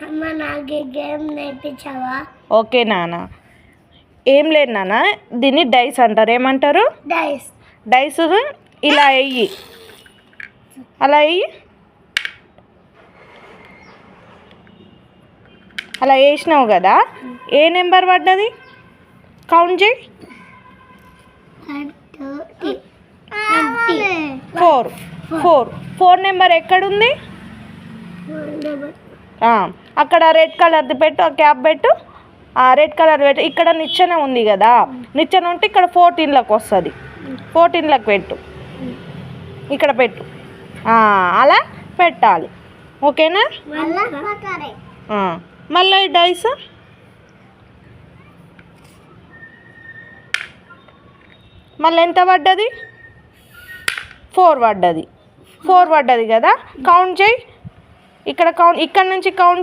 అమ్మ నాకు game నేర్పించావా? Okay నాన్న. ఏం లేదు నాన్న, దీన్ని డైస్ అంటారు. ఏమంటారు? డైస్. డైస్ ఇలా వెయ్యి, అలా వెయ్యి. అలా వేసినావు కదా, ఏ నెంబర్ పడ్డది కౌంట్ చేయి. 4. 4 నెంబర్ ఎక్కడుంది? అక్కడ రెడ్ కలర్ది పెట్టు, ఆ క్యాప్ పెట్టు. రెడ్ కలర్ పెట్టు. ఇక్కడ నిచ్చెన ఉంది కదా, నిచ్చెన ఉంటే ఇక్కడ 14లకు వస్తుంది. 14లకు పెట్టు, ఇక్కడ పెట్టు. అలా పెట్టాలి. ఓకేనా? మళ్ళీ డైస్ మళ్ళీ ఎంత పడ్డది? 4 పడ్డది. 4 పడ్డది కదా, కౌంట్ చేయి. ఇక్కడ నుంచి కౌంట్